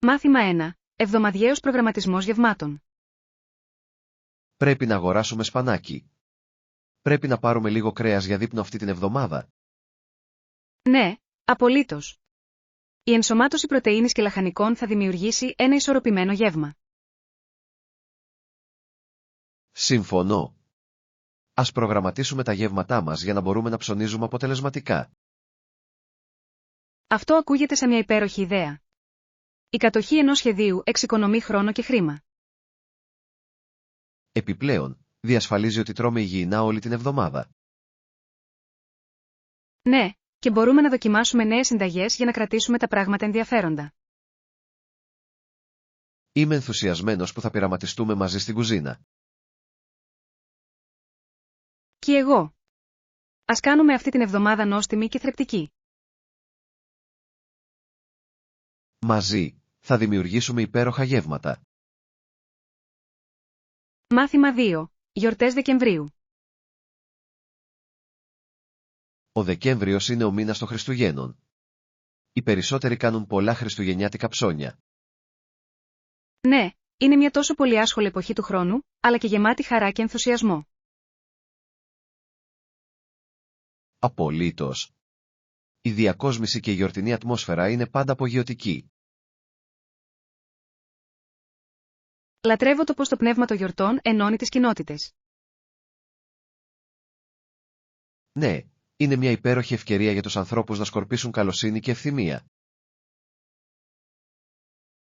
Μάθημα 1. Εβδομαδιαίος προγραμματισμός γευμάτων. Πρέπει να αγοράσουμε σπανάκι. Πρέπει να πάρουμε λίγο κρέας για δείπνο αυτή την εβδομάδα. Ναι, απολύτως. Η ενσωμάτωση πρωτεΐνης και λαχανικών θα δημιουργήσει ένα ισορροπημένο γεύμα. Συμφωνώ. Ας προγραμματίσουμε τα γεύματά μας για να μπορούμε να ψωνίζουμε αποτελεσματικά. Αυτό ακούγεται σαν μια υπέροχη ιδέα. Η κατοχή ενός σχεδίου εξοικονομεί χρόνο και χρήμα. Επιπλέον, διασφαλίζει ότι τρώμε υγιεινά όλη την εβδομάδα. Ναι, και μπορούμε να δοκιμάσουμε νέες συνταγές για να κρατήσουμε τα πράγματα ενδιαφέροντα. Είμαι ενθουσιασμένος που θα πειραματιστούμε μαζί στην κουζίνα. Και εγώ. Ας κάνουμε αυτή την εβδομάδα νόστιμη και θρεπτική. Μαζί, θα δημιουργήσουμε υπέροχα γεύματα. Μάθημα 2. Γιορτές Δεκεμβρίου. Ο Δεκέμβριος είναι ο μήνας των Χριστουγέννων. Οι περισσότεροι κάνουν πολλά χριστουγεννιάτικα ψώνια. Ναι, είναι μια τόσο πολύ άσχολη εποχή του χρόνου, αλλά και γεμάτη χαρά και ενθουσιασμό. Απολύτως. Η διακόσμηση και η γιορτινή ατμόσφαιρα είναι πάντα απογειωτική. Λατρεύω το πως το πνεύμα των γιορτών ενώνει τις κοινότητες. Ναι, είναι μια υπέροχη ευκαιρία για τους ανθρώπους να σκορπίσουν καλοσύνη και ευθυμία.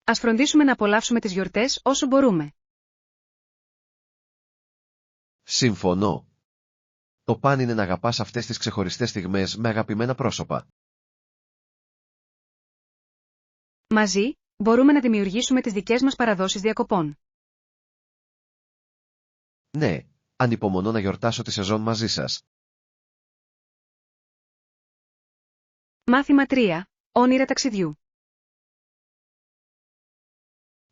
Ας φροντίσουμε να απολαύσουμε τις γιορτές όσο μπορούμε. Συμφωνώ. Το παν είναι να αγαπάς αυτές τις ξεχωριστές στιγμές με αγαπημένα πρόσωπα. Μαζί, μπορούμε να δημιουργήσουμε τις δικές μας παραδόσεις διακοπών. Ναι, ανυπομονώ να γιορτάσω τη σεζόν μαζί σας. Μάθημα 3. Όνειρα ταξιδιού.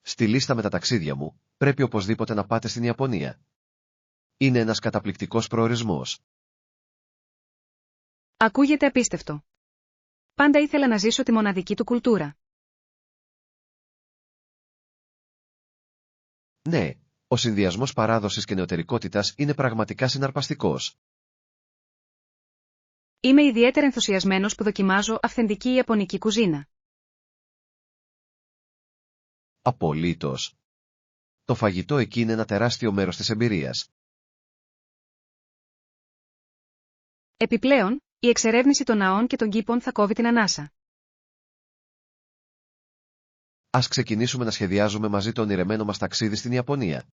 Στη λίστα με τα ταξίδια μου, πρέπει οπωσδήποτε να πάτε στην Ιαπωνία. Είναι ένας καταπληκτικός προορισμός. Ακούγεται απίστευτο. Πάντα ήθελα να ζήσω τη μοναδική του κουλτούρα. Ναι, ο συνδυασμός παράδοσης και νεωτερικότητας είναι πραγματικά συναρπαστικός. Είμαι ιδιαίτερα ενθουσιασμένος που δοκιμάζω αυθεντική ιαπωνική κουζίνα. Απολύτως. Το φαγητό εκεί είναι ένα τεράστιο μέρος της εμπειρίας. Επιπλέον, η εξερεύνηση των ναών και των κήπων θα κόβει την ανάσα. Ας ξεκινήσουμε να σχεδιάζουμε μαζί το ονειρεμένο μας ταξίδι στην Ιαπωνία.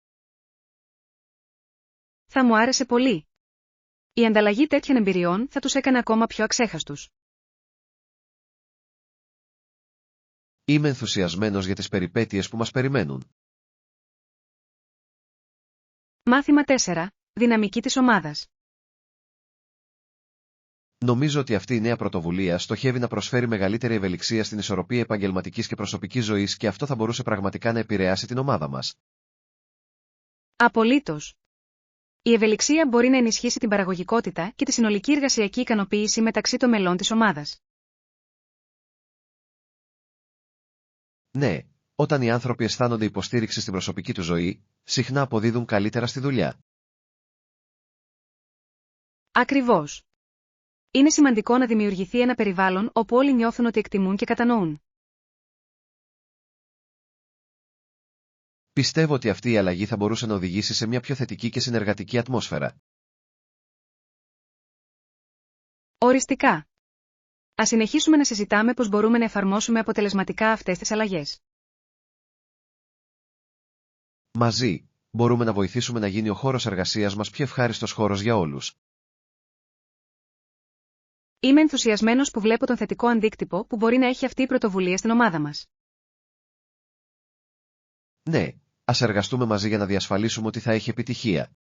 Θα μου άρεσε πολύ. Η ανταλλαγή τέτοιων εμπειριών θα τους έκανε ακόμα πιο αξέχαστους. Είμαι ενθουσιασμένος για τις περιπέτειες που μας περιμένουν. Μάθημα 4. Δυναμική της ομάδας. Νομίζω ότι αυτή η νέα πρωτοβουλία στοχεύει να προσφέρει μεγαλύτερη ευελιξία στην ισορροπία επαγγελματικής και προσωπικής ζωής και αυτό θα μπορούσε πραγματικά να επηρεάσει την ομάδα μας. Απολύτως. Η ευελιξία μπορεί να ενισχύσει την παραγωγικότητα και τη συνολική εργασιακή ικανοποίηση μεταξύ των μελών της ομάδας. Ναι, όταν οι άνθρωποι αισθάνονται υποστήριξη στην προσωπική του ζωή, συχνά αποδίδουν καλύτερα στη δουλειά. Ακριβώς. Είναι σημαντικό να δημιουργηθεί ένα περιβάλλον όπου όλοι νιώθουν ότι εκτιμούν και κατανοούν. Πιστεύω ότι αυτή η αλλαγή θα μπορούσε να οδηγήσει σε μια πιο θετική και συνεργατική ατμόσφαιρα. Οριστικά. Ας συνεχίσουμε να συζητάμε πώς μπορούμε να εφαρμόσουμε αποτελεσματικά αυτές τις αλλαγές. Μαζί, μπορούμε να βοηθήσουμε να γίνει ο χώρος εργασίας μας πιο ευχάριστος χώρος για όλους. Είμαι ενθουσιασμένος που βλέπω τον θετικό αντίκτυπο που μπορεί να έχει αυτή η πρωτοβουλία στην ομάδα μας. Ναι, ας εργαστούμε μαζί για να διασφαλίσουμε ότι θα έχει επιτυχία.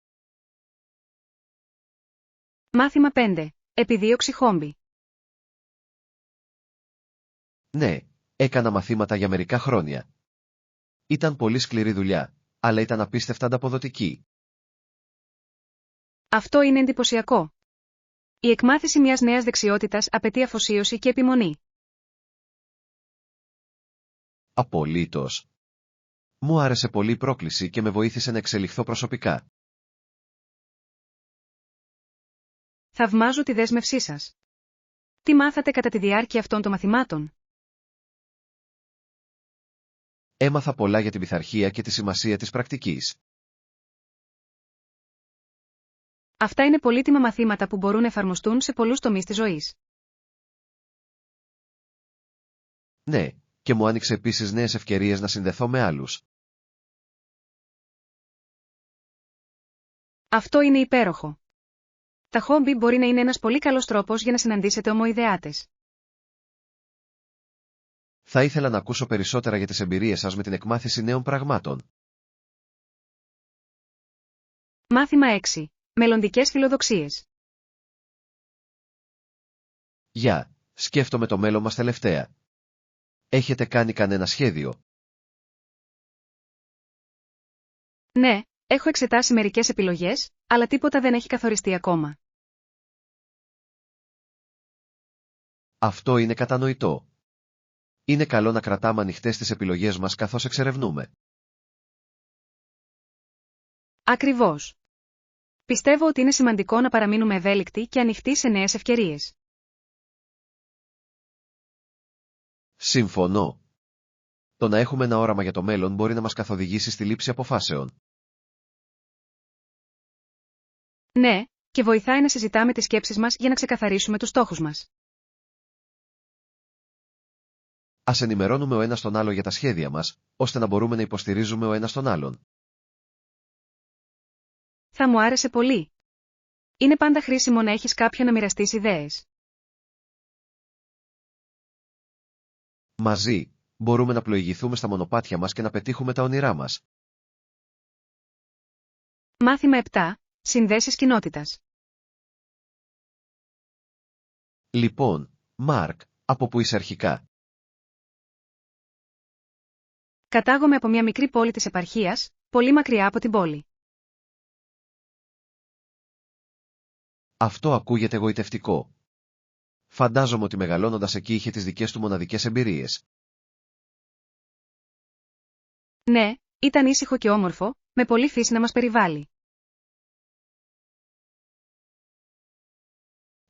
Μάθημα 5. Επιδίωξη χόμπι. Ναι, έκανα μαθήματα για μερικά χρόνια. Ήταν πολύ σκληρή δουλειά, αλλά ήταν απίστευτα ανταποδοτική. Αυτό είναι εντυπωσιακό. Η εκμάθηση μιας νέας δεξιότητας απαιτεί αφοσίωση και επιμονή. Απολύτως. Μου άρεσε πολύ η πρόκληση και με βοήθησε να εξελιχθώ προσωπικά. Θαυμάζω τη δέσμευσή σας. Τι μάθατε κατά τη διάρκεια αυτών των μαθημάτων? Έμαθα πολλά για την πειθαρχία και τη σημασία της πρακτικής. Αυτά είναι πολύτιμα μαθήματα που μπορούν να εφαρμοστούν σε πολλούς τομείς της ζωής. Ναι, και μου άνοιξε επίσης νέες ευκαιρίες να συνδεθώ με άλλους. Αυτό είναι υπέροχο. Τα χόμπι μπορεί να είναι ένας πολύ καλός τρόπος για να συναντήσετε ομοειδεάτες. Θα ήθελα να ακούσω περισσότερα για τις εμπειρίες σας με την εκμάθηση νέων πραγμάτων. Μάθημα 6. Μελλοντικές φιλοδοξίες. Γεια, σκέφτομαι το μέλλον μας τελευταία. Έχετε κάνει κανένα σχέδιο? Ναι, έχω εξετάσει μερικές επιλογές, αλλά τίποτα δεν έχει καθοριστεί ακόμα. Αυτό είναι κατανοητό. Είναι καλό να κρατάμε ανοιχτές τις επιλογές μας καθώς εξερευνούμε. Ακριβώς. Πιστεύω ότι είναι σημαντικό να παραμείνουμε ευέλικτοι και ανοιχτοί σε νέες ευκαιρίες. Συμφωνώ. Το να έχουμε ένα όραμα για το μέλλον μπορεί να μας καθοδηγήσει στη λήψη αποφάσεων. Ναι, και βοηθάει να συζητάμε τις σκέψεις μας για να ξεκαθαρίσουμε τους στόχους μας. Ας ενημερώνουμε ο ένας τον άλλο για τα σχέδια μας, ώστε να μπορούμε να υποστηρίζουμε ο ένας τον άλλον. Θα μου άρεσε πολύ. Είναι πάντα χρήσιμο να έχεις κάποιον να μοιραστείς ιδέες. Μαζί, μπορούμε να πλοηγηθούμε στα μονοπάτια μας και να πετύχουμε τα όνειρά μας. Μάθημα 7. Συνδέσεις κοινότητας. Λοιπόν, Μάρκ, από πού είσαι αρχικά? Κατάγομαι από μια μικρή πόλη της επαρχίας, πολύ μακριά από την πόλη. Αυτό ακούγεται εγωιτευτικό. Φαντάζομαι ότι μεγαλώνοντας εκεί είχε τις δικές του μοναδικές εμπειρίες. Ναι, ήταν ήσυχο και όμορφο, με πολλή φύση να μας περιβάλλει.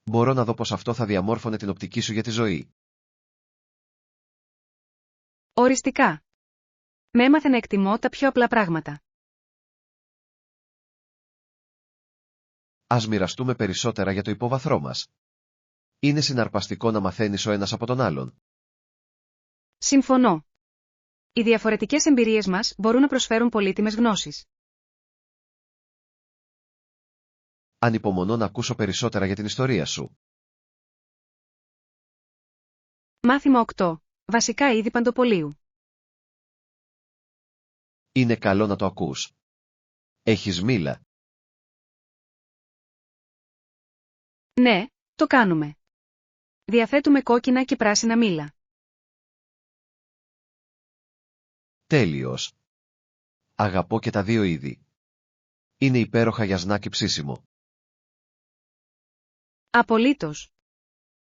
Μπορώ να δω πως αυτό θα διαμόρφωνε την οπτική σου για τη ζωή. Οριστικά. Με έμαθε να εκτιμώ τα πιο απλά πράγματα. Ας μοιραστούμε περισσότερα για το υπόβαθρό μας. Είναι συναρπαστικό να μαθαίνεις ο ένας από τον άλλον. Συμφωνώ. Οι διαφορετικές εμπειρίες μας μπορούν να προσφέρουν πολύτιμες γνώσεις. Ανυπομονώ να ακούσω περισσότερα για την ιστορία σου. Μάθημα 8. Βασικά είδη παντοπολίου. Είναι καλό να το ακούς. Έχεις μήλα? Ναι, το κάνουμε. Διαθέτουμε κόκκινα και πράσινα μήλα. Τέλειος. Αγαπώ και τα δύο είδη. Είναι υπέροχα για σνάκι ψήσιμο. Απολύτως.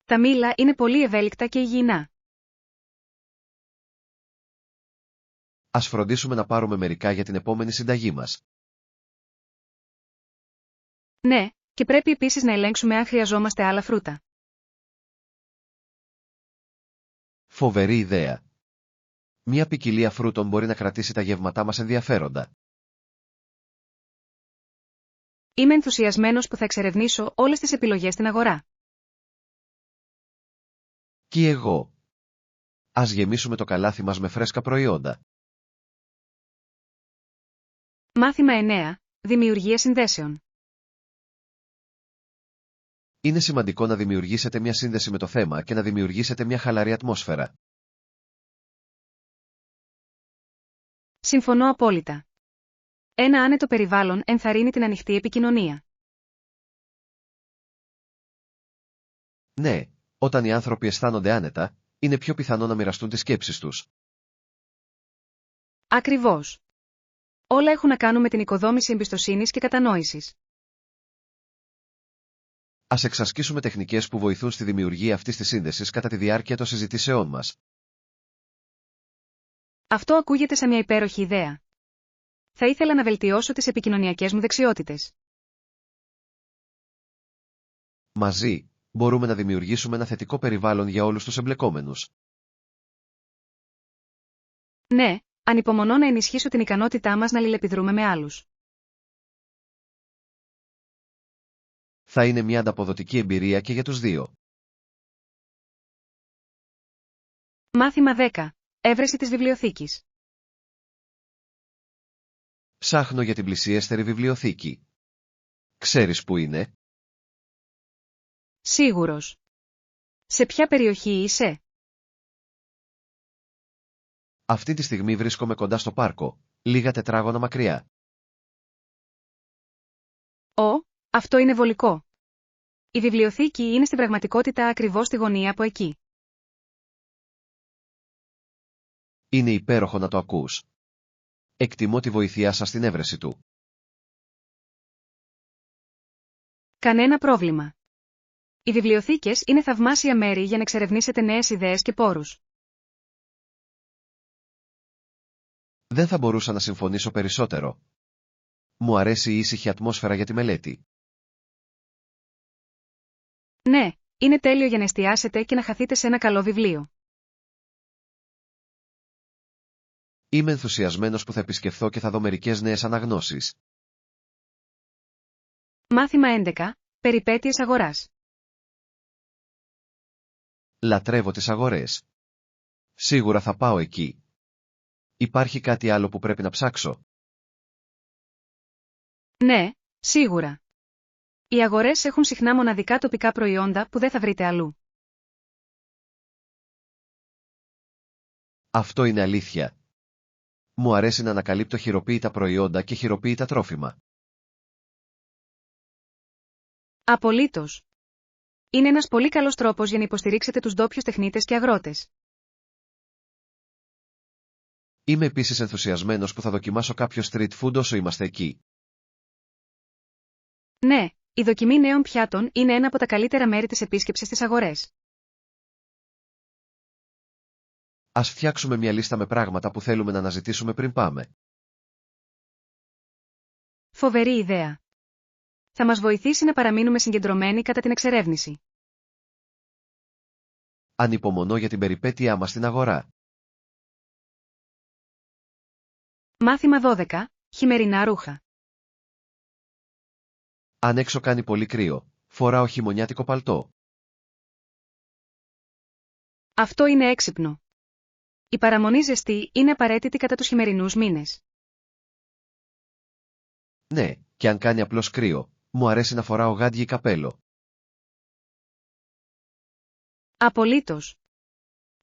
Τα μήλα είναι πολύ ευέλικτα και υγιεινά. Ας φροντίσουμε να πάρουμε μερικά για την επόμενη συνταγή μας. Ναι, και πρέπει επίσης να ελέγξουμε αν χρειαζόμαστε άλλα φρούτα. Φοβερή ιδέα. Μια ποικιλία φρούτων μπορεί να κρατήσει τα γεύματά μας ενδιαφέροντα. Είμαι ενθουσιασμένος που θα εξερευνήσω όλες τις επιλογές στην αγορά. Και εγώ. Ας γεμίσουμε το καλάθι μας με φρέσκα προϊόντα. Μάθημα 9. Δημιουργία συνδέσεων. Είναι σημαντικό να δημιουργήσετε μια σύνδεση με το θέμα και να δημιουργήσετε μια χαλαρή ατμόσφαιρα. Συμφωνώ απόλυτα. Ένα άνετο περιβάλλον ενθαρρύνει την ανοιχτή επικοινωνία. Ναι, όταν οι άνθρωποι αισθάνονται άνετα, είναι πιο πιθανό να μοιραστούν τις σκέψεις τους. Ακριβώς. Όλα έχουν να κάνουν με την οικοδόμηση εμπιστοσύνης και κατανόησης. Ας εξασκήσουμε τεχνικές που βοηθούν στη δημιουργία αυτής της σύνδεσης κατά τη διάρκεια των συζητήσεών μας. Αυτό ακούγεται σαν μια υπέροχη ιδέα. Θα ήθελα να βελτιώσω τις επικοινωνιακές μου δεξιότητες. Μαζί, μπορούμε να δημιουργήσουμε ένα θετικό περιβάλλον για όλους τους εμπλεκόμενους. Ναι, ανυπομονώ να ενισχύσω την ικανότητά μας να αλληλεπιδρούμε με άλλους. Θα είναι μια ανταποδοτική εμπειρία και για τους δύο. Μάθημα 10. Έβρεση της βιβλιοθήκης. Ψάχνω για την πλησιέστερη βιβλιοθήκη. Ξέρεις που είναι? Σίγουρος. Σε ποια περιοχή είσαι? Αυτή τη στιγμή βρίσκομαι κοντά στο πάρκο, λίγα τετράγωνα μακριά. Αυτό είναι βολικό. Η βιβλιοθήκη είναι στην πραγματικότητα ακριβώς στη γωνία από εκεί. Είναι υπέροχο να το ακούς. Εκτιμώ τη βοήθειά σας στην έβρεση του. Κανένα πρόβλημα. Οι βιβλιοθήκες είναι θαυμάσια μέρη για να εξερευνήσετε νέες ιδέες και πόρους. Δεν θα μπορούσα να συμφωνήσω περισσότερο. Μου αρέσει η ήσυχη ατμόσφαιρα για τη μελέτη. Ναι, είναι τέλειο για να εστιάσετε και να χαθείτε σε ένα καλό βιβλίο. Είμαι ενθουσιασμένος που θα επισκεφθώ και θα δω μερικές νέες αναγνώσεις. Μάθημα 11. Περιπέτειες αγοράς. Λατρεύω τις αγορές. Σίγουρα θα πάω εκεί. Υπάρχει κάτι άλλο που πρέπει να ψάξω? Ναι, σίγουρα. Οι αγορές έχουν συχνά μοναδικά τοπικά προϊόντα που δεν θα βρείτε αλλού. Αυτό είναι αλήθεια. Μου αρέσει να ανακαλύπτω χειροποίητα προϊόντα και χειροποίητα τρόφιμα. Απολύτως. Είναι ένας πολύ καλός τρόπος για να υποστηρίξετε τους ντόπιους τεχνίτες και αγρότες. Είμαι επίσης ενθουσιασμένος που θα δοκιμάσω κάποιο street food όσο είμαστε εκεί. Ναι, η δοκιμή νέων πιάτων είναι ένα από τα καλύτερα μέρη της επίσκεψης στις αγορές. Ας φτιάξουμε μια λίστα με πράγματα που θέλουμε να αναζητήσουμε πριν πάμε. Φοβερή ιδέα. Θα μας βοηθήσει να παραμείνουμε συγκεντρωμένοι κατά την εξερεύνηση. Ανυπομονώ για την περιπέτειά μας στην αγορά. Μάθημα 12. Χειμερινά ρούχα. Αν έξω κάνει πολύ κρύο, φοράω χειμωνιάτικο παλτό. Αυτό είναι έξυπνο. Η παραμονή ζεστή είναι απαραίτητη κατά τους χειμερινούς μήνες. Ναι, και αν κάνει απλώς κρύο, μου αρέσει να φοράω γάντια ή καπέλο. Απολύτως.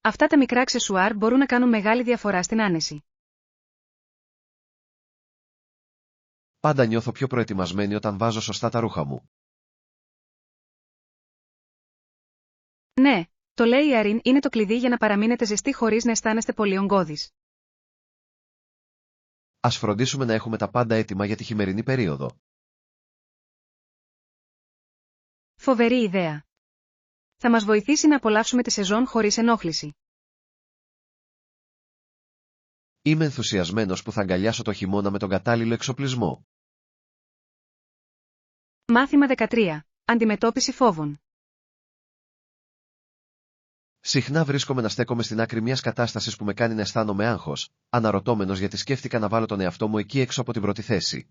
Αυτά τα μικρά αξεσουάρ μπορούν να κάνουν μεγάλη διαφορά στην άνεση. Πάντα νιώθω πιο προετοιμασμένη όταν βάζω σωστά τα ρούχα μου. Ναι, το layering είναι το κλειδί για να παραμείνετε ζεστοί χωρίς να αισθάνεστε πολύ ογκώδεις. Ας φροντίσουμε να έχουμε τα πάντα έτοιμα για τη χειμερινή περίοδο. Φοβερή ιδέα. Θα μας βοηθήσει να απολαύσουμε τη σεζόν χωρίς ενόχληση. Είμαι ενθουσιασμένος που θα αγκαλιάσω το χειμώνα με τον κατάλληλο εξοπλισμό. Μάθημα 13. Αντιμετώπιση φόβων. Συχνά βρίσκομαι να στέκομαι στην άκρη μιας κατάστασης που με κάνει να αισθάνομαι άγχος, αναρωτώμενος γιατί σκέφτηκα να βάλω τον εαυτό μου εκεί έξω από την πρώτη θέση.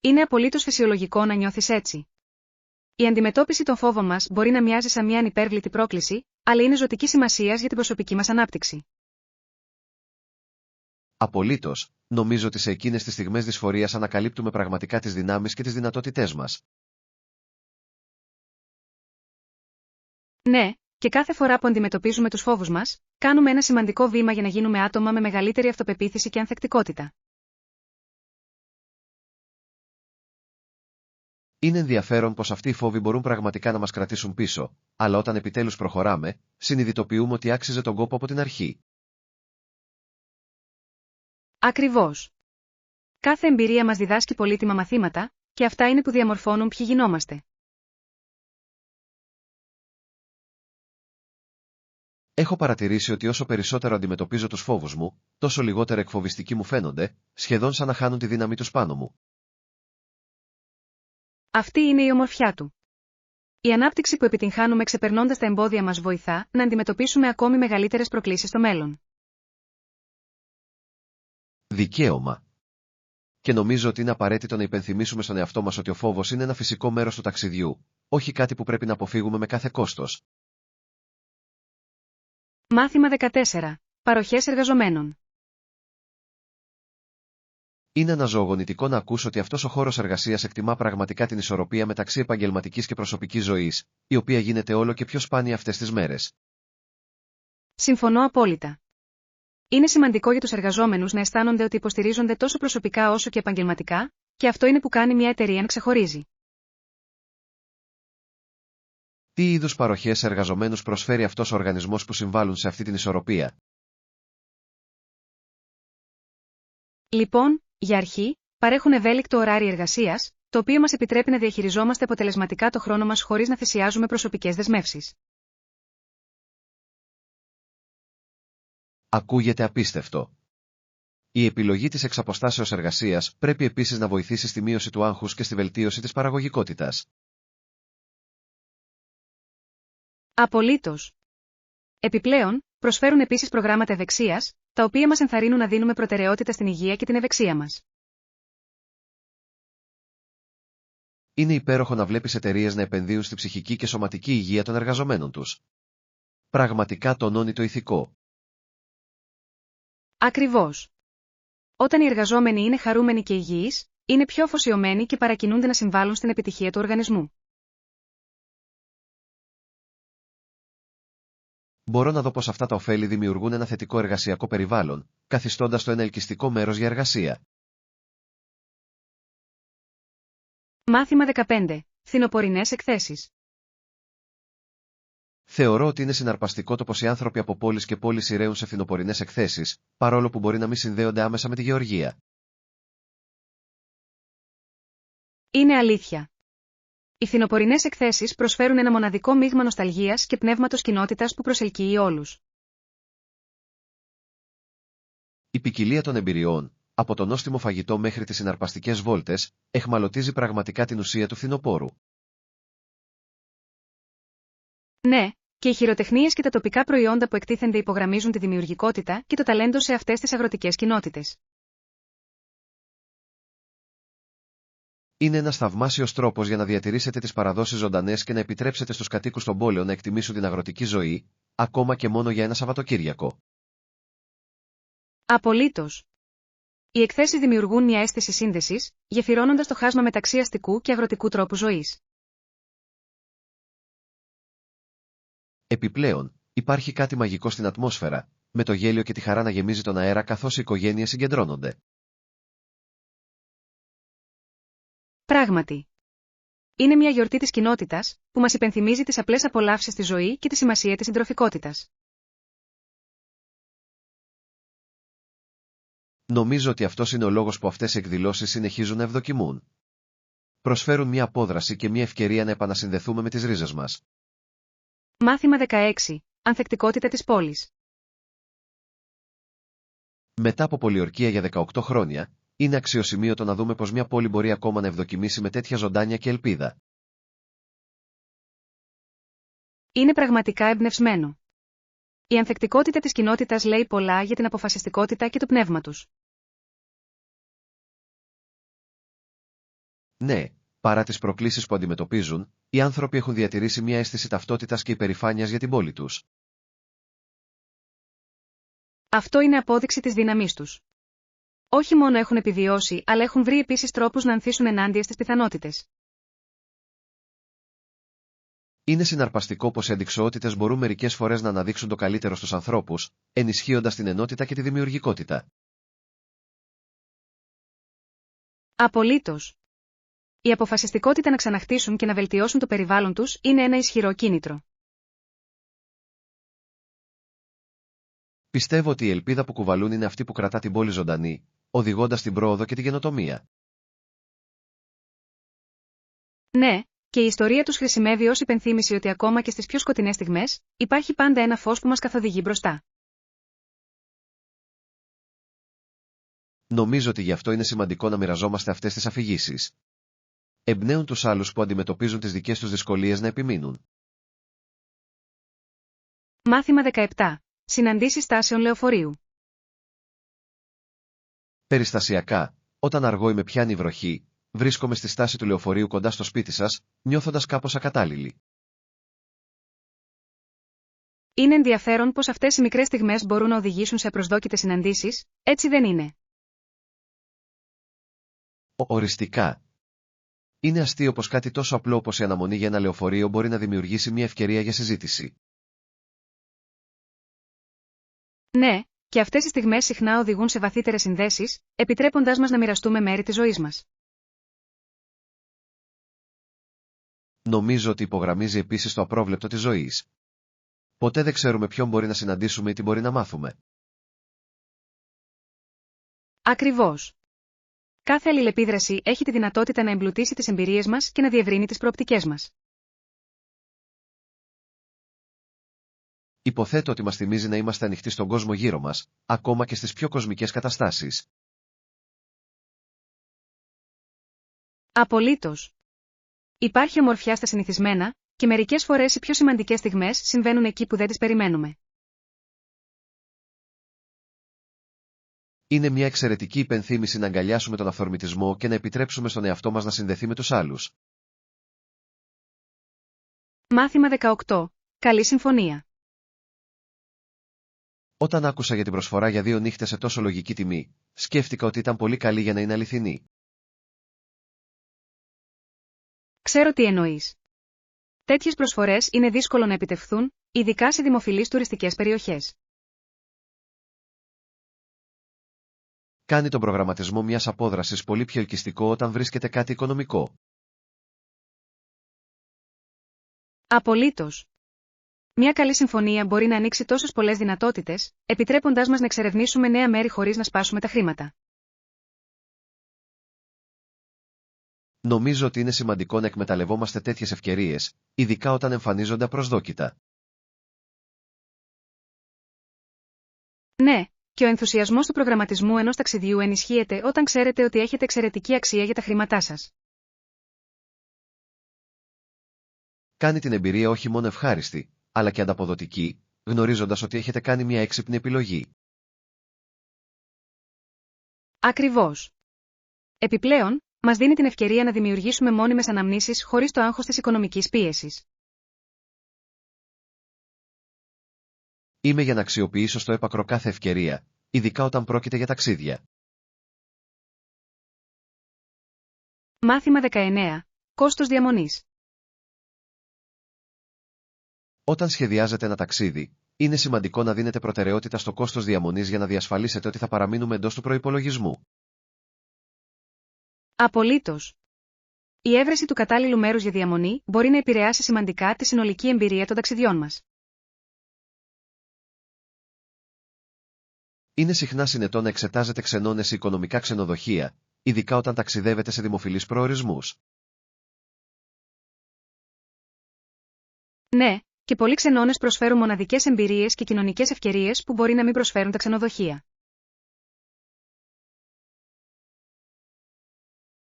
Είναι απολύτως φυσιολογικό να νιώθεις έτσι. Η αντιμετώπιση των φόβων μας μπορεί να μοιάζει σαν μια ανυπέρβλητη πρόκληση, αλλά είναι ζωτική σημασίας για την προσωπική μας ανάπτυξη. Απολύτως, νομίζω ότι σε εκείνες τις στιγμές δυσφορίας ανακαλύπτουμε πραγματικά τις δυνάμεις και τις δυνατότητές μας. Ναι, και κάθε φορά που αντιμετωπίζουμε τους φόβους μας, κάνουμε ένα σημαντικό βήμα για να γίνουμε άτομα με μεγαλύτερη αυτοπεποίθηση και ανθεκτικότητα. Είναι ενδιαφέρον πως αυτοί οι φόβοι μπορούν πραγματικά να μας κρατήσουν πίσω, αλλά όταν επιτέλους προχωράμε, συνειδητοποιούμε ότι άξιζε τον κόπο από την αρχή. Ακριβώς. Κάθε εμπειρία μας διδάσκει πολύτιμα μαθήματα, και αυτά είναι που διαμορφώνουν ποιοι γινόμαστε. Έχω παρατηρήσει ότι όσο περισσότερο αντιμετωπίζω τους φόβους μου, τόσο λιγότερο εκφοβιστικοί μου φαίνονται, σχεδόν σαν να χάνουν τη δύναμή τους πάνω μου. Αυτή είναι η ομορφιά του. Η ανάπτυξη που επιτυγχάνουμε ξεπερνώντας τα εμπόδια μας βοηθά να αντιμετωπίσουμε ακόμη μεγαλύτερες προκλήσεις στο μέλλον. Δικαίωμα. Και νομίζω ότι είναι απαραίτητο να υπενθυμίσουμε στον εαυτό μας ότι ο φόβος είναι ένα φυσικό μέρος του ταξιδιού, όχι κάτι που πρέπει να αποφύγουμε με κάθε κόστος. Μάθημα 14. Παροχές εργαζομένων. Είναι αναζωογονητικό να ακούσω ότι αυτός ο χώρος εργασίας εκτιμά πραγματικά την ισορροπία μεταξύ επαγγελματικής και προσωπικής ζωής, η οποία γίνεται όλο και πιο σπάνια αυτές τις μέρες. Συμφωνώ απόλυτα. Είναι σημαντικό για τους εργαζόμενους να αισθάνονται ότι υποστηρίζονται τόσο προσωπικά όσο και επαγγελματικά, και αυτό είναι που κάνει μια εταιρεία να ξεχωρίζει. Τι είδους παροχές σε εργαζομένους προσφέρει αυτός ο οργανισμός που συμβάλλουν σε αυτή την ισορροπία? Λοιπόν, για αρχή, παρέχουν ευέλικτο ωράριο εργασίας, το οποίο μας επιτρέπει να διαχειριζόμαστε αποτελεσματικά το χρόνο μας χωρίς να θυσιάζουμε προσωπικές δεσμεύσεις. Ακούγεται απίστευτο. Η επιλογή της εξαποστάσεως εργασίας πρέπει επίσης να βοηθήσει στη μείωση του άγχους και στη βελτίωση της παραγωγικότητας. Απολύτως. Επιπλέον, προσφέρουν επίσης προγράμματα ευεξίας, τα οποία μας ενθαρρύνουν να δίνουμε προτεραιότητα στην υγεία και την ευεξία μας. Είναι υπέροχο να βλέπεις εταιρείες να επενδύουν στη ψυχική και σωματική υγεία των εργαζομένων τους. Πραγματικά τονώνει το ηθικό. Ακριβώς. Όταν οι εργαζόμενοι είναι χαρούμενοι και υγιείς, είναι πιο αφοσιωμένοι και παρακινούνται να συμβάλλουν στην επιτυχία του οργανισμού. Μπορώ να δω πως αυτά τα ωφέλη δημιουργούν ένα θετικό εργασιακό περιβάλλον, καθιστώντας το ένα ελκυστικό μέρος για εργασία. Μάθημα 15. Φθινοπορεινές εκθέσεις. Θεωρώ ότι είναι συναρπαστικό το πως οι άνθρωποι από πόλεις και πόλεις ηραίουν σε φθινοπορεινές εκθέσεις, παρόλο που μπορεί να μην συνδέονται άμεσα με τη γεωργία. Είναι αλήθεια. Οι φθινοπορεινές εκθέσεις προσφέρουν ένα μοναδικό μείγμα νοσταλγίας και πνεύματος κοινότητας που προσελκύει όλους. Η ποικιλία των εμπειριών, από το νόστιμο φαγητό μέχρι τις συναρπαστικές βόλτες, εχμαλωτίζει πραγματικά την ουσία του φθινοπόρου. Ναι, και οι χειροτεχνίες και τα τοπικά προϊόντα που εκτίθενται υπογραμμίζουν τη δημιουργικότητα και το ταλέντο σε αυτές τις αγροτικές κοινότητες. Είναι ένας θαυμάσιος τρόπος για να διατηρήσετε τις παραδόσεις ζωντανές και να επιτρέψετε στους κατοίκους των πόλεων να εκτιμήσουν την αγροτική ζωή, ακόμα και μόνο για ένα Σαββατοκύριακο. Απολύτως. Οι εκθέσεις δημιουργούν μια αίσθηση σύνδεσης, γεφυρώνοντας το χάσμα μεταξύ αστικού και αγροτικού τρόπου ζωής. Επιπλέον, υπάρχει κάτι μαγικό στην ατμόσφαιρα, με το γέλιο και τη χαρά να γεμίζει τον αέρα καθώς οι οικογένειες συγκεντρώνονται. Πράγματι. Είναι μια γιορτή της κοινότητας, που μας υπενθυμίζει τις απλές απολαύσεις στη ζωή και τη σημασία της συντροφικότητας. Νομίζω ότι αυτός είναι ο λόγος που αυτές οι εκδηλώσεις συνεχίζουν να ευδοκιμούν. Προσφέρουν μια απόδραση και μια ευκαιρία να επανασυνδεθούμε με τις ρίζες μας. Μάθημα 16. Ανθεκτικότητα της πόλης. Μετά από πολιορκία για 18 χρόνια, είναι αξιοσημείωτο να δούμε πως μια πόλη μπορεί ακόμα να ευδοκιμήσει με τέτοια ζωντάνια και ελπίδα. Είναι πραγματικά εμπνευσμένο. Η ανθεκτικότητα της κοινότητας λέει πολλά για την αποφασιστικότητα και το πνεύμα τους. Ναι, παρά τις προκλήσεις που αντιμετωπίζουν, οι άνθρωποι έχουν διατηρήσει μια αίσθηση ταυτότητας και υπερηφάνειας για την πόλη τους. Αυτό είναι απόδειξη της δύναμής τους. Όχι μόνο έχουν επιβιώσει, αλλά έχουν βρει επίσης τρόπους να ανθίσουν ενάντια στις πιθανότητες. Είναι συναρπαστικό πως οι αντιξοότητες μπορούν μερικές φορές να αναδείξουν το καλύτερο στους ανθρώπους, ενισχύοντας την ενότητα και τη δημιουργικότητα. Απολύτως. Η αποφασιστικότητα να ξαναχτίσουν και να βελτιώσουν το περιβάλλον τους είναι ένα ισχυρό κίνητρο. Πιστεύω ότι η ελπίδα που κουβαλούν είναι αυτή που κρατά την πόλη ζωντανή, οδηγώντας την πρόοδο και την καινοτομία. Ναι, Και η ιστορία τους χρησιμεύει ως υπενθύμηση ότι ακόμα και στις πιο σκοτεινές στιγμές, υπάρχει πάντα ένα φως που μας καθοδηγεί μπροστά. Νομίζω ότι γι' αυτό είναι σημαντικό να μοιραζόμαστε αυτές τις αφηγήσεις. Εμπνέουν τους άλλους που αντιμετωπίζουν τις δικές τους δυσκολίες να επιμείνουν. Μάθημα 17. Συναντήσεις στάσεων λεωφορείου. Περιστασιακά, όταν αργό ή με πιάνει η βροχή, βρίσκομαι στη στάση του λεωφορείου κοντά στο σπίτι σας, νιώθοντας κάπως ακατάλληλη. Είναι ενδιαφέρον πως αυτές οι μικρές στιγμές μπορούν να οδηγήσουν σε απροσδόκητες συναντήσεις, έτσι δεν είναι? Οριστικά. Είναι αστείο πως κάτι τόσο απλό όπως η αναμονή για ένα λεωφορείο μπορεί να δημιουργήσει μια ευκαιρία για συζήτηση. Ναι, και αυτές οι στιγμές συχνά οδηγούν σε βαθύτερες συνδέσεις, επιτρέποντάς μας να μοιραστούμε μέρη της ζωής μας. Νομίζω ότι υπογραμμίζει επίσης το απρόβλεπτο της ζωής. Ποτέ δεν ξέρουμε ποιον μπορεί να συναντήσουμε ή τι μπορεί να μάθουμε. Ακριβώς. Κάθε αλληλεπίδραση έχει τη δυνατότητα να εμπλουτίσει τις εμπειρίες μας και να διευρύνει τις προοπτικές μας. Υποθέτω ότι μας θυμίζει να είμαστε ανοιχτοί στον κόσμο γύρω μας, ακόμα και στις πιο κοσμικές καταστάσεις. Απολύτως. Υπάρχει ομορφιά στα συνηθισμένα, και μερικές φορές οι πιο σημαντικές στιγμές συμβαίνουν εκεί που δεν τις περιμένουμε. Είναι μια εξαιρετική υπενθύμηση να αγκαλιάσουμε τον αυθορμητισμό και να επιτρέψουμε στον εαυτό μας να συνδεθεί με τους άλλους. Μάθημα 18. Καλή συμφωνία. Όταν άκουσα για την προσφορά για 2 νύχτες σε τόσο λογική τιμή, σκέφτηκα ότι ήταν πολύ καλή για να είναι αληθινή. Ξέρω τι εννοείς. Τέτοιες προσφορές είναι δύσκολο να επιτευχθούν, ειδικά σε δημοφιλείς τουριστικές περιοχές. Κάνει τον προγραμματισμό μιας απόδρασης πολύ πιο ελκυστικό όταν βρίσκεται κάτι οικονομικό. Απολύτως. Μια καλή συμφωνία μπορεί να ανοίξει τόσες πολλές δυνατότητες, επιτρέποντάς μας να εξερευνήσουμε νέα μέρη χωρίς να σπάσουμε τα χρήματα. Νομίζω ότι είναι σημαντικό να εκμεταλλευόμαστε τέτοιες ευκαιρίες, ειδικά όταν εμφανίζονται απροσδόκητα. Ναι, και ο ενθουσιασμός του προγραμματισμού ενός ταξιδιού ενισχύεται όταν ξέρετε ότι έχετε εξαιρετική αξία για τα χρήματά σας. Κάνει την εμπειρία όχι μόνο ευχάριστη, αλλά και ανταποδοτική, γνωρίζοντας ότι έχετε κάνει μια έξυπνη επιλογή. Ακριβώς. Επιπλέον, μας δίνει την ευκαιρία να δημιουργήσουμε μόνιμες αναμνήσεις χωρίς το άγχος της οικονομικής πίεσης. Είμαι για να αξιοποιήσω στο έπακρο κάθε ευκαιρία, ειδικά όταν πρόκειται για ταξίδια. Μάθημα 19. Κόστος διαμονής. Όταν σχεδιάζετε ένα ταξίδι, είναι σημαντικό να δίνετε προτεραιότητα στο κόστος διαμονής για να διασφαλίσετε ότι θα παραμείνουμε εντός του προϋπολογισμού. Απολύτως. Η έβρεση του κατάλληλου μέρους για διαμονή μπορεί να επηρεάσει σημαντικά τη συνολική εμπειρία των ταξιδιών μας. Είναι συχνά συνετό να εξετάζετε ξενώνες ή οικονομικά ξενοδοχεία, ειδικά όταν ταξιδεύετε σε δημοφιλείς προορισμούς. Ναι, και πολλοί ξενώνες προσφέρουν μοναδικές εμπειρίες και κοινωνικές ευκαιρίες που μπορεί να μην προσφέρουν τα ξενοδοχεία.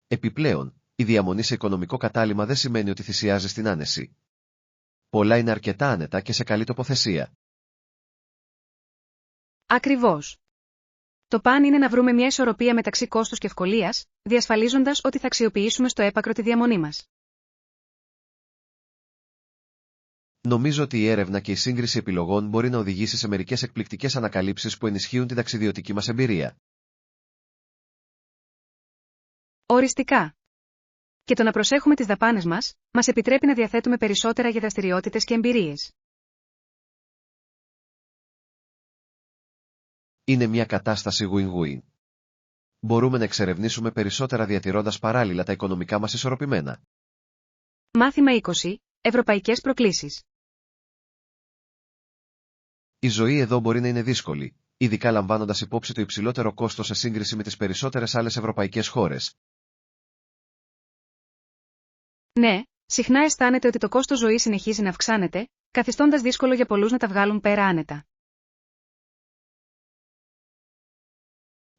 Επιπλέον, η διαμονή σε οικονομικό κατάλημα δεν σημαίνει ότι θυσιάζεις την άνεση. Πολλά είναι αρκετά άνετα και σε καλή τοποθεσία. Ακριβώς. Το παν είναι να βρούμε μια ισορροπία μεταξύ κόστους και ευκολίας, διασφαλίζοντας ότι θα αξιοποιήσουμε στο έπακρο τη διαμονή μας. Νομίζω ότι η έρευνα και η σύγκριση επιλογών μπορεί να οδηγήσει σε μερικές εκπληκτικές ανακαλύψεις που ενισχύουν την ταξιδιωτική μας εμπειρία. Οριστικά. Και το να προσέχουμε τις δαπάνες μας επιτρέπει να διαθέτουμε περισσότερα για δραστηριότητες και εμπειρίες. Είναι μια κατάσταση win-win. Μπορούμε να εξερευνήσουμε περισσότερα διατηρώντας παράλληλα τα οικονομικά μας ισορροπημένα. Μάθημα 20. Ευρωπαϊκές προκλήσεις. Η ζωή εδώ μπορεί να είναι δύσκολη, ειδικά λαμβάνοντας υπόψη το υψηλότερο κόστος σε σύγκριση με τις περισσότερες άλλες ευρωπαϊκές χώρες. Ναι, συχνά αισθάνεται ότι το κόστος ζωής συνεχίζει να αυξάνεται, καθιστώντας δύσκολο για πολλούς να τα βγάλουν πέρα άνετα.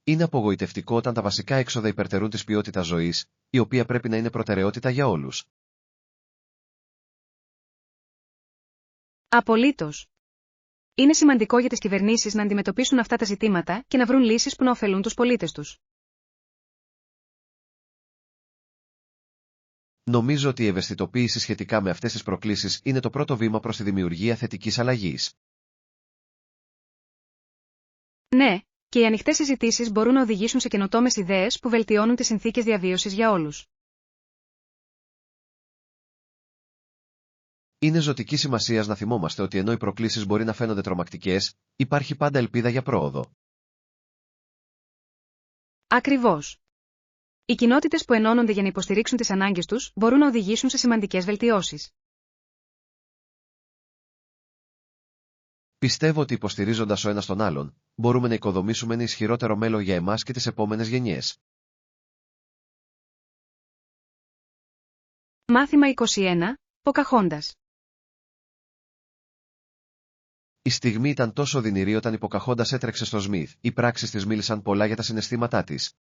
Είναι απογοητευτικό όταν τα βασικά έξοδα υπερτερούν της ποιότητας ζωής, η οποία πρέπει να είναι προτεραιότητα για όλους. Απολύτως. Είναι σημαντικό για τις κυβερνήσεις να αντιμετωπίσουν αυτά τα ζητήματα και να βρουν λύσεις που να ωφελούν τους πολίτες τους. Νομίζω ότι η ευαισθητοποίηση σχετικά με αυτές τις προκλήσεις είναι το πρώτο βήμα προς τη δημιουργία θετικής αλλαγής. Ναι, και οι ανοιχτές συζητήσεις μπορούν να οδηγήσουν σε καινοτόμες ιδέες που βελτιώνουν τις συνθήκες διαβίωσης για όλους. Είναι ζωτική σημασίας να θυμόμαστε ότι ενώ οι προκλήσεις μπορεί να φαίνονται τρομακτικές, υπάρχει πάντα ελπίδα για πρόοδο. Ακριβώς. Οι κοινότητες που ενώνονται για να υποστηρίξουν τις ανάγκες τους μπορούν να οδηγήσουν σε σημαντικές βελτιώσεις. Πιστεύω ότι υποστηρίζοντας ο ένας τον άλλον, μπορούμε να οικοδομήσουμε ένα ισχυρότερο μέλλον για εμάς και τις επόμενες γενιές. Μάθημα 21. Ποκαχόντας. Η στιγμή ήταν τόσο οδυνηρή όταν η Ποκαχόντας έτρεξε στο Σμιθ. Οι πράξεις της μίλησαν πολλά για τα συναισθήματά της.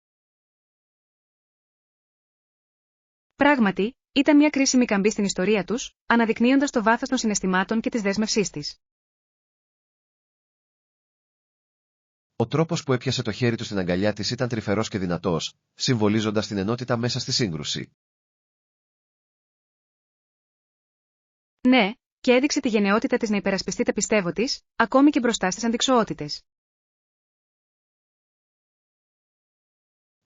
Πράγματι, ήταν μια κρίσιμη καμπή στην ιστορία τους, αναδεικνύοντας το βάθος των συναισθημάτων και της δέσμευσής της. Ο τρόπος που έπιασε το χέρι του στην αγκαλιά της ήταν τρυφερός και δυνατός, συμβολίζοντας την ενότητα μέσα στη σύγκρουση. Ναι, και έδειξε τη γενναιότητα της να υπερασπιστεί τα πιστεύω της, ακόμη και μπροστά στις αντιξοότητες.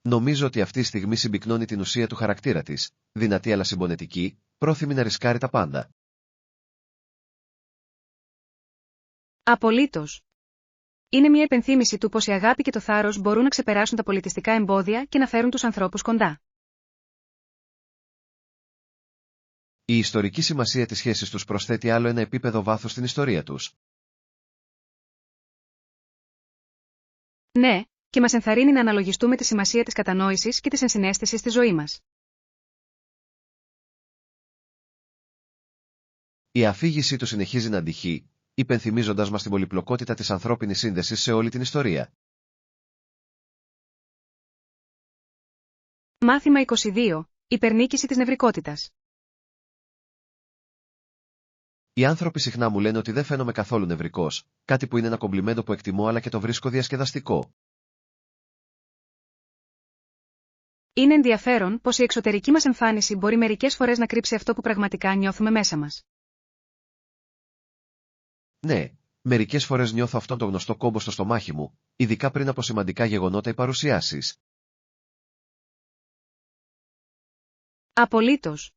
Νομίζω ότι αυτή η στιγμή συμπυκνώνει την ουσία του χαρακτήρα της, δυνατή αλλά συμπονετική, πρόθυμη να ρισκάρει τα πάντα. Απολύτως. Είναι μια επενθύμηση του πως η αγάπη και το θάρρος μπορούν να ξεπεράσουν τα πολιτιστικά εμπόδια και να φέρουν τους ανθρώπους κοντά. Η ιστορική σημασία της σχέσης τους προσθέτει άλλο ένα επίπεδο βάθους στην ιστορία τους. Ναι, και μας ενθαρρύνει να αναλογιστούμε τη σημασία της κατανόησης και της ενσυναίσθησης στη ζωή μας. Η αφήγησή του συνεχίζει να αντυχεί, υπενθυμίζοντας μας την πολυπλοκότητα της ανθρώπινης σύνδεσης σε όλη την ιστορία. Μάθημα 22. Υπερνίκηση της νευρικότητας. Οι άνθρωποι συχνά μου λένε ότι δεν φαίνομαι καθόλου νευρικός, κάτι που είναι ένα κομπλιμέντο που εκτιμώ αλλά και το βρίσκω διασκεδαστικό. Είναι ενδιαφέρον πως η εξωτερική μας εμφάνιση μπορεί μερικές φορές να κρύψει αυτό που πραγματικά νιώθουμε μέσα μας. Ναι, μερικές φορές νιώθω αυτόν τον γνωστό κόμπο στο στομάχι μου, ειδικά πριν από σημαντικά γεγονότα ή παρουσιάσεις. Απολύτως.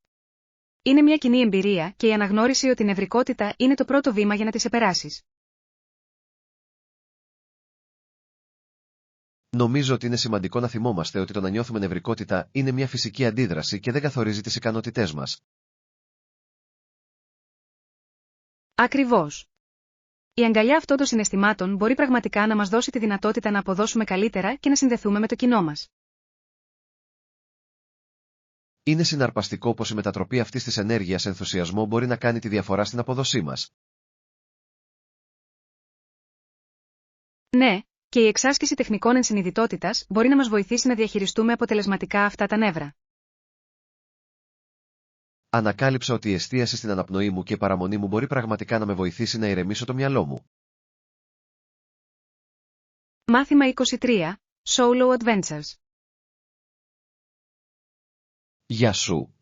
Είναι μια κοινή εμπειρία και η αναγνώριση ότι η νευρικότητα είναι το πρώτο βήμα για να τη ξεπεράσεις. Νομίζω ότι είναι σημαντικό να θυμόμαστε ότι το να νιώθουμε νευρικότητα είναι μια φυσική αντίδραση και δεν καθορίζει τις ικανότητές μας. Ακριβώς. Η αγκαλιά αυτών των συναισθημάτων μπορεί πραγματικά να μας δώσει τη δυνατότητα να αποδώσουμε καλύτερα και να συνδεθούμε με το κοινό μας. Είναι συναρπαστικό πως η μετατροπή αυτής της ενέργειας σε ενθουσιασμό μπορεί να κάνει τη διαφορά στην απόδοσή μας. Ναι, και η εξάσκηση τεχνικών ενσυνειδητότητας μπορεί να μας βοηθήσει να διαχειριστούμε αποτελεσματικά αυτά τα νεύρα. Ανακάλυψα ότι η εστίαση στην αναπνοή μου και η παραμονή μου μπορεί πραγματικά να με βοηθήσει να ηρεμήσω το μυαλό μου. Μάθημα 23. Solo Adventures. Γεια σου.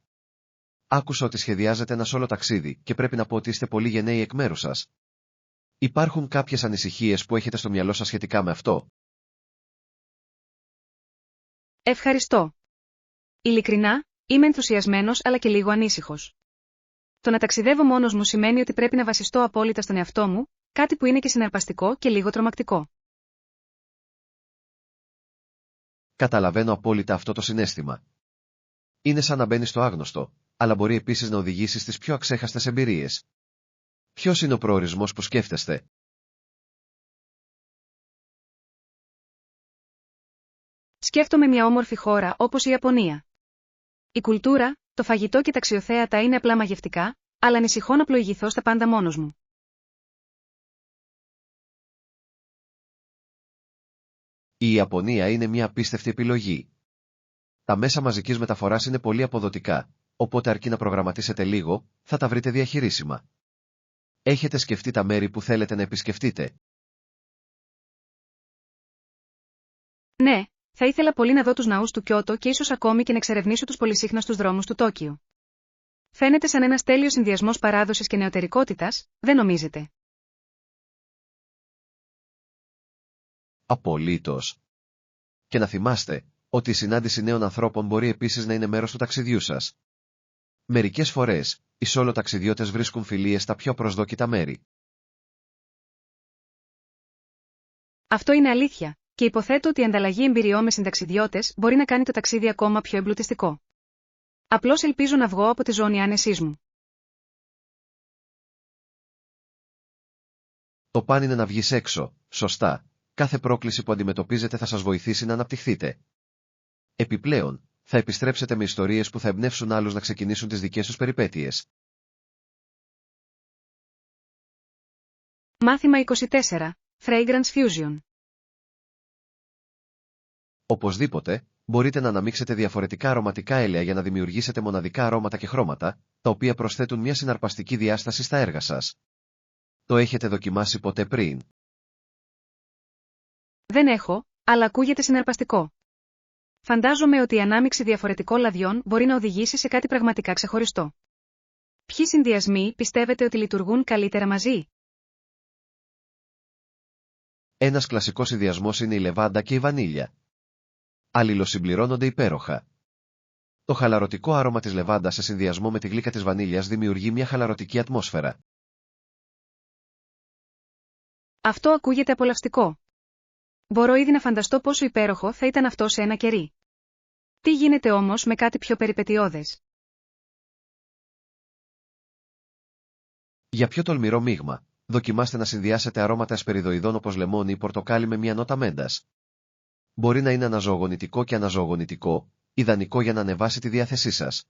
Άκουσα ότι σχεδιάζετε ένα solo ταξίδι και πρέπει να πω ότι είστε πολύ γενναίοι εκ μέρους σας. Υπάρχουν κάποιες ανησυχίες που έχετε στο μυαλό σας σχετικά με αυτό? Ευχαριστώ. Ειλικρινά, είμαι ενθουσιασμένος αλλά και λίγο ανήσυχος. Το να ταξιδεύω μόνος μου σημαίνει ότι πρέπει να βασιστώ απόλυτα στον εαυτό μου, κάτι που είναι και συναρπαστικό και λίγο τρομακτικό. Καταλαβαίνω απόλυτα αυτό το συναίσθημα. Είναι σαν να μπαίνεις στο άγνωστο, αλλά μπορεί επίσης να οδηγήσει στις πιο αξέχαστες εμπειρίες. Ποιος είναι ο προορισμός που σκέφτεστε? Σκέφτομαι μια όμορφη χώρα όπως η Ιαπωνία. Η κουλτούρα, το φαγητό και τα αξιοθέατα είναι απλά μαγευτικά, αλλά ανησυχώ να πλοηγηθώ στα πάντα μόνος μου. Η Ιαπωνία είναι μια απίστευτη επιλογή. Τα μέσα μαζικής μεταφοράς είναι πολύ αποδοτικά, οπότε αρκεί να προγραμματίσετε λίγο, θα τα βρείτε διαχειρίσιμα. Έχετε σκεφτεί τα μέρη που θέλετε να επισκεφτείτε? Ναι, θα ήθελα πολύ να δω τους ναούς του Κιώτο και ίσως ακόμη και να εξερευνήσω τους πολυσύχναστους δρόμους του Τόκιο. Φαίνεται σαν ένας τέλειος συνδυασμός παράδοσης και νεωτερικότητας, δεν νομίζετε? Απολύτως. Και να θυμάστε, ότι η συνάντηση νέων ανθρώπων μπορεί επίσης να είναι μέρος του ταξιδιού σας. Μερικές φορές, οι σόλο ταξιδιώτες βρίσκουν φιλίες στα πιο προσδόκητα μέρη. Αυτό είναι αλήθεια, και υποθέτω ότι η ανταλλαγή εμπειριών με συνταξιδιώτες μπορεί να κάνει το ταξίδι ακόμα πιο εμπλουτιστικό. Απλώς ελπίζω να βγω από τη ζώνη άνεσής μου. Το παν είναι να βγεις έξω, σωστά. Κάθε πρόκληση που αντιμετωπίζετε θα σας βοηθήσει να αναπτυχθείτε. Επιπλέον, θα επιστρέψετε με ιστορίες που θα εμπνεύσουν άλλους να ξεκινήσουν τις δικές τους περιπέτειες. Μάθημα 24. Fragrance Fusion. Οπωσδήποτε, μπορείτε να αναμίξετε διαφορετικά αρωματικά έλαια για να δημιουργήσετε μοναδικά αρώματα και χρώματα, τα οποία προσθέτουν μια συναρπαστική διάσταση στα έργα σας. Το έχετε δοκιμάσει ποτέ πριν? Δεν έχω, αλλά ακούγεται συναρπαστικό. Φαντάζομαι ότι η ανάμιξη διαφορετικών λαδιών μπορεί να οδηγήσει σε κάτι πραγματικά ξεχωριστό. Ποιοι συνδυασμοί πιστεύετε ότι λειτουργούν καλύτερα μαζί? Ένας κλασικός συνδυασμός είναι η λεβάντα και η βανίλια. Αλληλοσυμπληρώνονται υπέροχα. Το χαλαρωτικό άρωμα της λεβάντας σε συνδυασμό με τη γλύκα της βανίλιας δημιουργεί μια χαλαρωτική ατμόσφαιρα. Αυτό ακούγεται απολαυστικό. Μπορώ ήδη να φανταστώ πόσο υπέροχο θα ήταν αυτό σε ένα κερί. Τι γίνεται όμως με κάτι πιο περιπετειώδες? Για πιο τολμηρό μείγμα, δοκιμάστε να συνδυάσετε αρώματα εσπεριδοειδών όπως λεμόνι ή πορτοκάλι με μια νότα μέντας. Μπορεί να είναι αναζωογονητικό και αναζωογονητικό, ιδανικό για να ανεβάσει τη διάθεσή σας.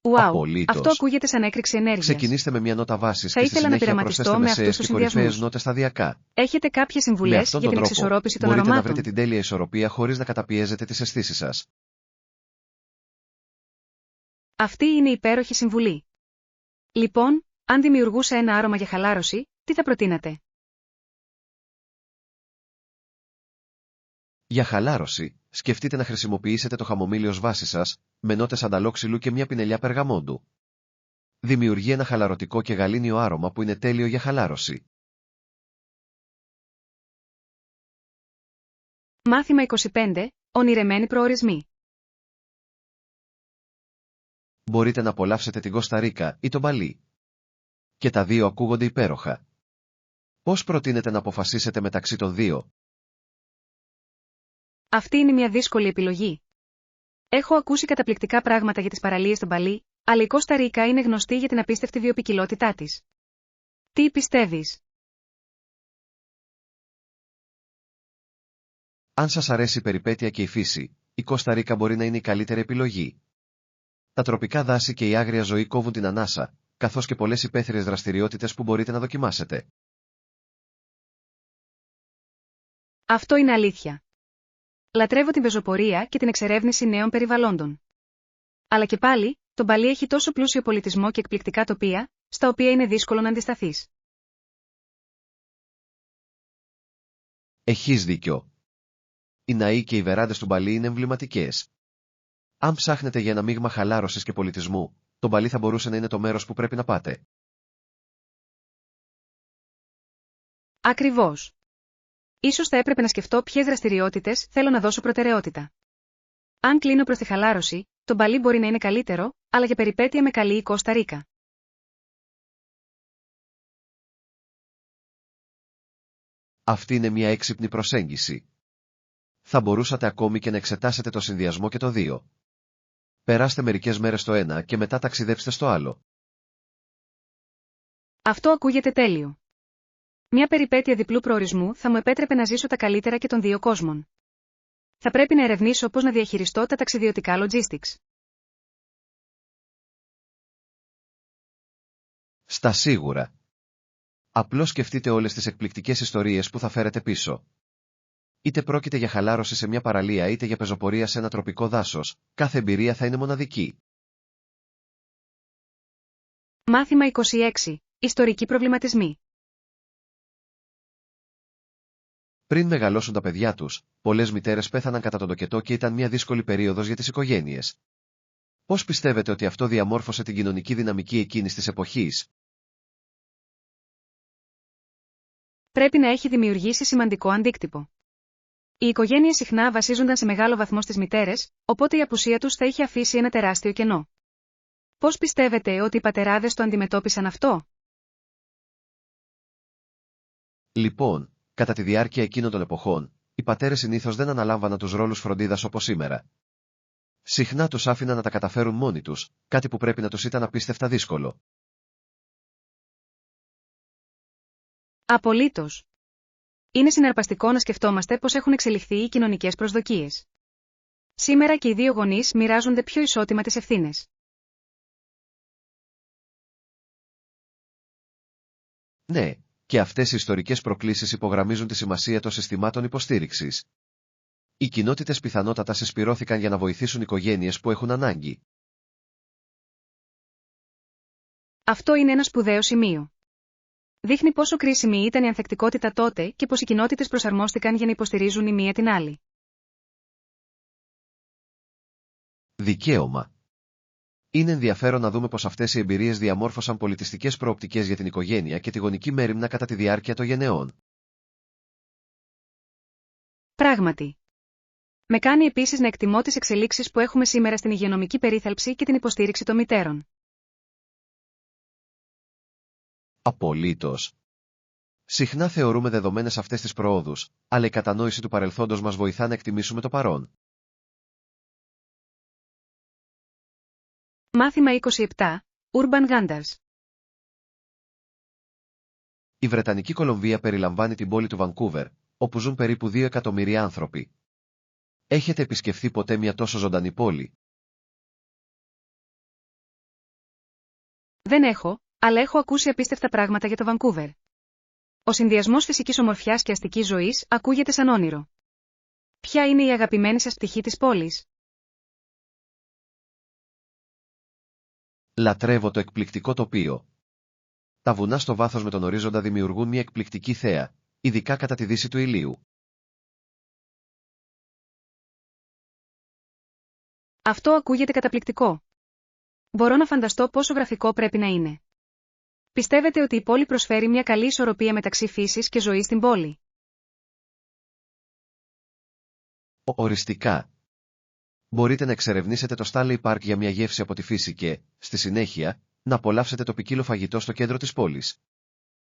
Wow, Απολύτως. αυτό ακούγεται σαν έκρηξη ενέργειας. Ξεκινήστε με μια νότα βάσης Θα και στη ήθελα να συνέχεια πειραματιστώ προσθέστε με μεσαίες αυτούς και τους κορυφαίες συνδυασμούς. νότες σταδιακά. Έχετε κάποιες Με συμβουλές αυτόν για τον την τρόπο, εξισορρόπηση των μπορείτε να αρωμάτων? βρείτε την τέλεια ισορροπία χωρίς να καταπιέζετε τις αισθήσεις σας. Αυτή είναι η υπέροχη συμβουλή. Λοιπόν, αν δημιουργούσα ένα άρωμα για χαλάρωση, τι θα προτείνατε? Για χαλάρωση, σκεφτείτε να χρησιμοποιήσετε το χαμομήλι ως βάση σας, με νότες ανταλόξυλου και μια πινελιά περγαμόντου. Δημιουργεί ένα χαλαρωτικό και γαλήνιο άρωμα που είναι τέλειο για χαλάρωση. Μάθημα 25. Ονειρεμένοι προορισμοί. Μπορείτε να απολαύσετε την Κώστα Ρίκα ή τον Μπαλί. Και τα δύο ακούγονται υπέροχα. Πώς προτείνετε να αποφασίσετε μεταξύ των δύο? Αυτή είναι μια δύσκολη επιλογή. Έχω ακούσει καταπληκτικά πράγματα για τις παραλίες των Μπαλί, αλλά η Κώστα Ρίκα είναι γνωστή για την απίστευτη βιοποικιλότητά της. Τι πιστεύεις? Αν σας αρέσει η περιπέτεια και η φύση, η Κώστα Ρίκα μπορεί να είναι η καλύτερη επιλογή. Τα τροπικά δάση και η άγρια ζωή κόβουν την ανάσα, καθώς και πολλές υπαίθριες δραστηριότητες που μπορείτε να δοκιμάσετε. Αυτό είναι αλήθεια. Λατρεύω την πεζοπορία και την εξερεύνηση νέων περιβαλλόντων. Αλλά και πάλι, το Μπαλί έχει τόσο πλούσιο πολιτισμό και εκπληκτικά τοπία, στα οποία είναι δύσκολο να αντισταθείς. Έχεις δίκιο. Οι ναοί και οι βεράντες του Μπαλί είναι εμβληματικές. Αν ψάχνετε για ένα μείγμα χαλάρωσης και πολιτισμού, το Μπαλί θα μπορούσε να είναι το μέρος που πρέπει να πάτε. Ακριβώς. Ίσως θα έπρεπε να σκεφτώ ποιες δραστηριότητες θέλω να δώσω προτεραιότητα. Αν κλείνω προς τη χαλάρωση, το Μπαλί μπορεί να είναι καλύτερο, αλλά για περιπέτεια με καλή η Κώστα Ρίκα. Αυτή είναι μια έξυπνη προσέγγιση. Θα μπορούσατε ακόμη και να εξετάσετε το συνδυασμό και το δύο. Περάστε μερικές μέρες στο ένα και μετά ταξιδέψτε στο άλλο. Αυτό ακούγεται τέλειο. Μια περιπέτεια διπλού προορισμού θα μου επέτρεπε να ζήσω τα καλύτερα και των δύο κόσμων. Θα πρέπει να ερευνήσω πώς να διαχειριστώ τα ταξιδιωτικά logistics. Στα σίγουρα. Απλώς σκεφτείτε όλες τις εκπληκτικές ιστορίες που θα φέρετε πίσω. Είτε πρόκειται για χαλάρωση σε μια παραλία είτε για πεζοπορία σε ένα τροπικό δάσος, κάθε εμπειρία θα είναι μοναδική. Μάθημα 26. Ιστορικοί προβληματισμοί. Πριν μεγαλώσουν τα παιδιά τους, πολλές μητέρες πέθαναν κατά τον τοκετό και ήταν μια δύσκολη περίοδος για τις οικογένειες. Πώς πιστεύετε ότι αυτό διαμόρφωσε την κοινωνική δυναμική εκείνης της εποχής? Πρέπει να έχει δημιουργήσει σημαντικό αντίκτυπο. Οι οικογένειες συχνά βασίζονταν σε μεγάλο βαθμό στις μητέρες, οπότε η απουσία τους θα είχε αφήσει ένα τεράστιο κενό. Πώς πιστεύετε ότι οι πατεράδες το αντιμετώπισαν αυτό? Λοιπόν, κατά τη διάρκεια εκείνων των εποχών, οι πατέρες συνήθως δεν αναλάμβαναν τους ρόλους φροντίδας όπως σήμερα. Συχνά τους άφηναν να τα καταφέρουν μόνοι τους, κάτι που πρέπει να τους ήταν απίστευτα δύσκολο. Απολύτως. Είναι συναρπαστικό να σκεφτόμαστε πώς έχουν εξελιχθεί οι κοινωνικές προσδοκίες. Σήμερα και οι δύο γονείς μοιράζονται πιο ισότιμα τις ευθύνες. Ναι, και αυτές οι ιστορικές προκλήσεις υπογραμμίζουν τη σημασία των συστημάτων υποστήριξης. Οι κοινότητες πιθανότατα συσπυρώθηκαν για να βοηθήσουν οικογένειες που έχουν ανάγκη. Αυτό είναι ένα σπουδαίο σημείο. Δείχνει πόσο κρίσιμη ήταν η ανθεκτικότητα τότε και πως οι κοινότητες προσαρμόστηκαν για να υποστηρίζουν η μία την άλλη. Δικαίωμα. Είναι ενδιαφέρον να δούμε πως αυτές οι εμπειρίες διαμόρφωσαν πολιτιστικές προοπτικές για την οικογένεια και τη γονική μέριμνα κατά τη διάρκεια των γενεών. Πράγματι. Με κάνει επίσης να εκτιμώ τις εξελίξεις που έχουμε σήμερα στην υγειονομική περίθαλψη και την υποστήριξη των μητέρων. Απολύτως. Συχνά θεωρούμε δεδομένες αυτές τις προόδους, αλλά η κατανόηση του παρελθόντος μας βοηθά να εκτιμήσουμε το παρόν. Μάθημα 27. Urban Gandars. Η Βρετανική Κολομβία περιλαμβάνει την πόλη του Βανκούβερ, όπου ζουν περίπου 2 εκατομμύρια άνθρωποι. Έχετε επισκεφθεί ποτέ μια τόσο ζωντανή πόλη? Δεν έχω, αλλά έχω ακούσει απίστευτα πράγματα για το Βανκούβερ. Ο συνδυασμός φυσικής ομορφιάς και αστικής ζωής ακούγεται σαν όνειρο. Ποια είναι η αγαπημένη σας πτυχή της πόλης? Λατρεύω το εκπληκτικό τοπίο. Τα βουνά στο βάθος με τον ορίζοντα δημιουργούν μια εκπληκτική θέα, ειδικά κατά τη δύση του ηλίου. Αυτό ακούγεται καταπληκτικό. Μπορώ να φανταστώ πόσο γραφικό πρέπει να είναι. Πιστεύετε ότι η πόλη προσφέρει μια καλή ισορροπία μεταξύ φύσης και ζωής στην πόλη? Οριστικά. Μπορείτε να εξερευνήσετε το Stanley Park για μια γεύση από τη φύση και, στη συνέχεια, να απολαύσετε το ποικίλο φαγητό στο κέντρο της πόλης.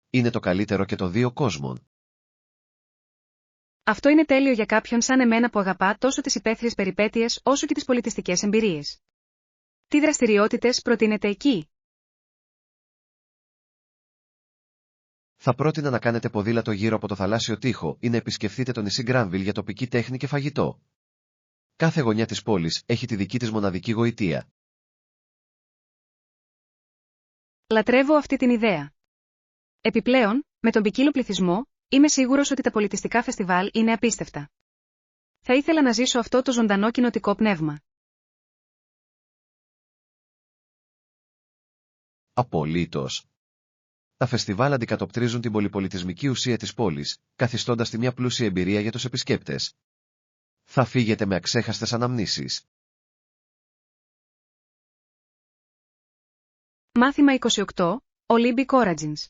Είναι το καλύτερο και των δύο κόσμων. Αυτό είναι τέλειο για κάποιον σαν εμένα που αγαπά τόσο τις υπαίθριες περιπέτειες όσο και τις πολιτιστικές εμπειρίες. Τι δραστηριότητες προτείνετε εκεί? Θα πρότεινα να κάνετε ποδήλατο γύρω από το θαλάσσιο τοίχο ή να επισκεφθείτε το νησί Γκράνβιλ για τοπική τέχνη και φαγητό. Κάθε γωνιά της πόλης έχει τη δική της μοναδική γοητεία. Λατρεύω αυτή την ιδέα. Επιπλέον, με τον ποικίλο πληθυσμό, είμαι σίγουρος ότι τα πολιτιστικά φεστιβάλ είναι απίστευτα. Θα ήθελα να ζήσω αυτό το ζωντανό κοινοτικό πνεύμα. Απολύτως. Τα φεστιβάλ αντικατοπτρίζουν την πολυπολιτισμική ουσία της πόλης, καθιστώντας τη μια πλούσια εμπειρία για τους επισκέπτες. Θα φύγετε με αξέχαστες αναμνήσεις. Μάθημα 28. Olympic Origins.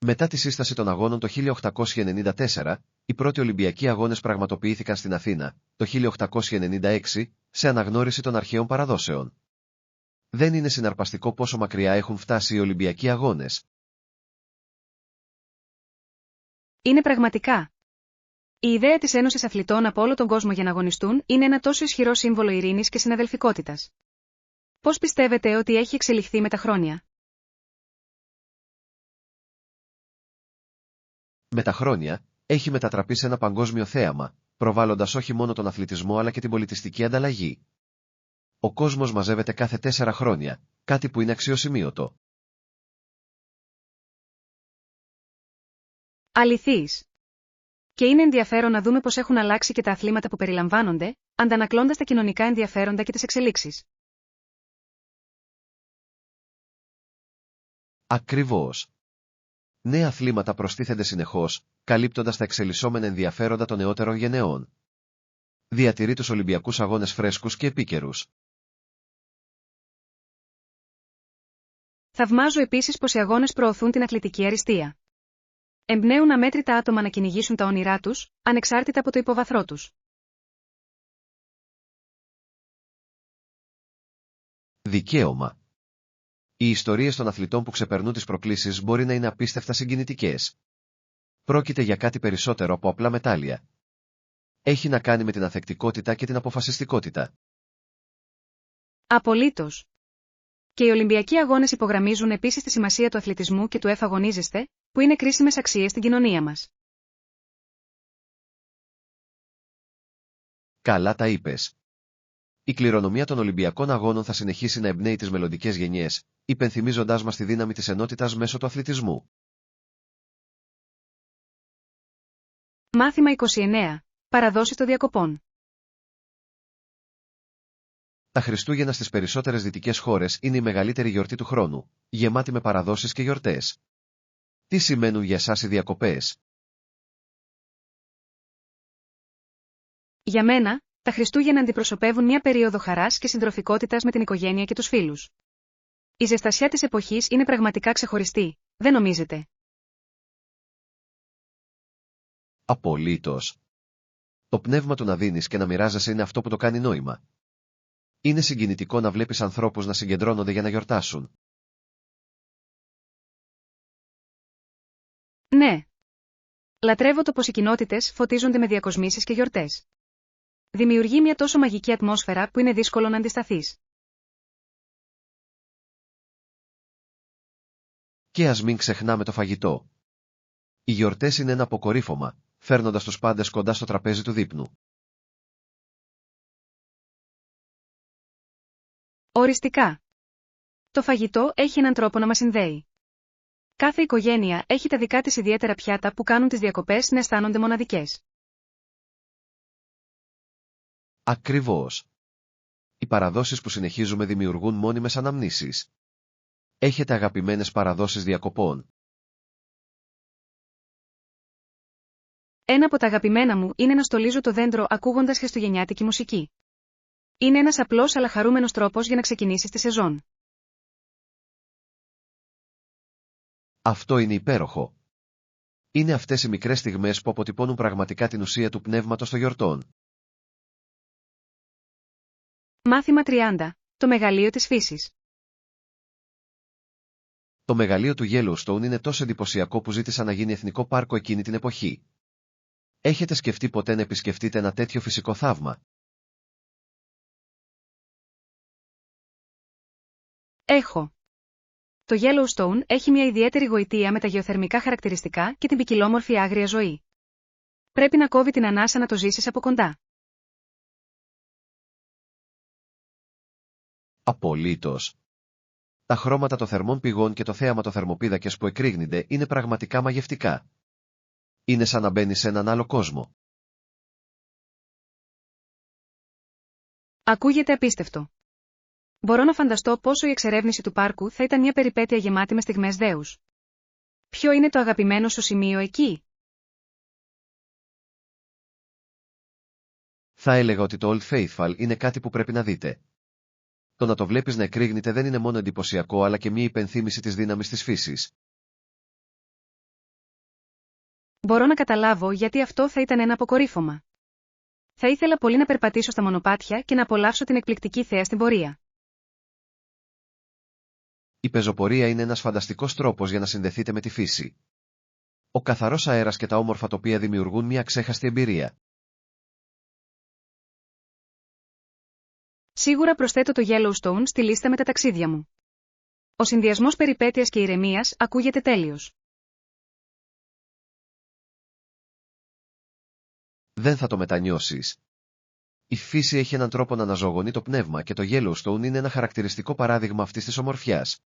Μετά τη σύσταση των αγώνων το 1894, οι πρώτοι Ολυμπιακοί αγώνες πραγματοποιήθηκαν στην Αθήνα, το 1896, σε αναγνώριση των αρχαίων παραδόσεων. Δεν είναι συναρπαστικό πόσο μακριά έχουν φτάσει οι Ολυμπιακοί αγώνες? Είναι πραγματικά. Η ιδέα της Ένωσης Αθλητών από όλο τον κόσμο για να αγωνιστούν είναι ένα τόσο ισχυρό σύμβολο ειρήνης και συναδελφικότητας. Πώς πιστεύετε ότι έχει εξελιχθεί με τα χρόνια? Με τα χρόνια, έχει μετατραπεί σε ένα παγκόσμιο θέαμα, προβάλλοντας όχι μόνο τον αθλητισμό αλλά και την πολιτιστική ανταλλαγή. Ο κόσμος μαζεύεται κάθε 4 χρόνια, κάτι που είναι αξιοσημείωτο. Αληθείς. Και είναι ενδιαφέρον να δούμε πώς έχουν αλλάξει και τα αθλήματα που περιλαμβάνονται, αντανακλώντας τα κοινωνικά ενδιαφέροντα και τις εξελίξεις. Ακριβώς. Νέα αθλήματα προστίθενται συνεχώς, καλύπτοντας τα εξελισσόμενα ενδιαφέροντα των νεότερων γενεών. Διατηρεί τους Ολυμπιακούς Αγώνες φρέσκους και επίκαιρους. Θαυμάζω επίσης πως οι αγώνες προωθούν την αθλητική αριστεία. Εμπνέουν αμέτρητα άτομα να κυνηγήσουν τα όνειρά τους, ανεξάρτητα από το υποβαθρό τους. Δικαίωμα. Οι ιστορίες των αθλητών που ξεπερνούν τις προκλήσεις μπορεί να είναι απίστευτα συγκινητικές. Πρόκειται για κάτι περισσότερο από απλά μετάλλια. Έχει να κάνει με την ανθεκτικότητα και την αποφασιστικότητα. Απολύτως. Και οι Ολυμπιακοί Αγώνες υπογραμμίζουν επίσης τη σημασία του αθλητισμού και του εφαγωνίζεστε, που είναι κρίσιμες αξίες στην κοινωνία μας. Καλά τα είπες. Η κληρονομιά των Ολυμπιακών Αγώνων θα συνεχίσει να εμπνέει τις μελλοντικές γενιές, υπενθυμίζοντάς μας τη δύναμη της ενότητας μέσω του αθλητισμού. Μάθημα 29. Παραδόσεις των διακοπών. Τα Χριστούγεννα στις περισσότερες δυτικές χώρες είναι η μεγαλύτερη γιορτή του χρόνου, γεμάτη με παραδόσεις και γιορτές. Τι σημαίνουν για εσάς οι διακοπές? Για μένα, τα Χριστούγεννα αντιπροσωπεύουν μια περίοδο χαράς και συντροφικότητας με την οικογένεια και τους φίλους. Η ζεστασιά της εποχής είναι πραγματικά ξεχωριστή, δεν νομίζετε? Απολύτως. Το πνεύμα του να δίνεις και να μοιράζεσαι είναι αυτό που το κάνει νόημα. Είναι συγκινητικό να βλέπεις ανθρώπους να συγκεντρώνονται για να γιορτάσουν. Ναι. Λατρεύω το πως οι κοινότητες φωτίζονται με διακοσμήσεις και γιορτές. Δημιουργεί μια τόσο μαγική ατμόσφαιρα που είναι δύσκολο να αντισταθείς. Και ας μην ξεχνάμε το φαγητό. Οι γιορτές είναι ένα αποκορύφωμα, φέρνοντας τους πάντες κοντά στο τραπέζι του δείπνου. Οριστικά. Το φαγητό έχει έναν τρόπο να μας συνδέει. Κάθε οικογένεια έχει τα δικά της ιδιαίτερα πιάτα που κάνουν τις διακοπές να αισθάνονται μοναδικές. Ακριβώς. Οι παραδόσεις που συνεχίζουμε δημιουργούν μόνιμες αναμνήσεις. Έχετε αγαπημένες παραδόσεις διακοπών? Ένα από τα αγαπημένα μου είναι να στολίζω το δέντρο ακούγοντας χριστουγεννιάτικη μουσική. Είναι ένας απλός αλλά χαρούμενος τρόπος για να ξεκινήσεις τη σεζόν. Αυτό είναι υπέροχο. Είναι αυτές οι μικρές στιγμές που αποτυπώνουν πραγματικά την ουσία του πνεύματος των γιορτών. Μάθημα 30. Το μεγαλείο της φύσης. Το μεγαλείο του Yellowstone είναι τόσο εντυπωσιακό που ζήτησα να γίνει εθνικό πάρκο εκείνη την εποχή. Έχετε σκεφτεί ποτέ να επισκεφτείτε ένα τέτοιο φυσικό θαύμα? Έχω. Το Yellowstone έχει μια ιδιαίτερη γοητεία με τα γεωθερμικά χαρακτηριστικά και την ποικιλόμορφη άγρια ζωή. Πρέπει να κόβει την ανάσα να το ζήσεις από κοντά. Απολύτως. Τα χρώματα των θερμών πηγών και το θέαμα των θερμοπίδακες που εκρήγνεται είναι πραγματικά μαγευτικά. Είναι σαν να μπαίνεις σε έναν άλλο κόσμο. Ακούγεται απίστευτο. Μπορώ να φανταστώ πόσο η εξερεύνηση του πάρκου θα ήταν μια περιπέτεια γεμάτη με στιγμές δέους. Ποιο είναι το αγαπημένο σου σημείο εκεί? Θα έλεγα ότι το Old Faithful είναι κάτι που πρέπει να δείτε. Το να το βλέπεις να εκρήγνεται δεν είναι μόνο εντυπωσιακό αλλά και μια υπενθύμηση της δύναμης της φύσης. Μπορώ να καταλάβω γιατί αυτό θα ήταν ένα αποκορύφωμα. Θα ήθελα πολύ να περπατήσω στα μονοπάτια και να απολαύσω την εκπληκτική θέα στην πορεία. Η πεζοπορία είναι ένας φανταστικός τρόπος για να συνδεθείτε με τη φύση. Ο καθαρός αέρας και τα όμορφα τοπία δημιουργούν μια αξέχαστη εμπειρία. Σίγουρα προσθέτω το Yellowstone στη λίστα με τα ταξίδια μου. Ο συνδυασμός περιπέτειας και ηρεμίας ακούγεται τέλειος. δεν θα το μετανιώσεις. Η φύση έχει έναν τρόπο να αναζωογονεί το πνεύμα και το Yellowstone είναι ένα χαρακτηριστικό παράδειγμα αυτής της ομορφιάς.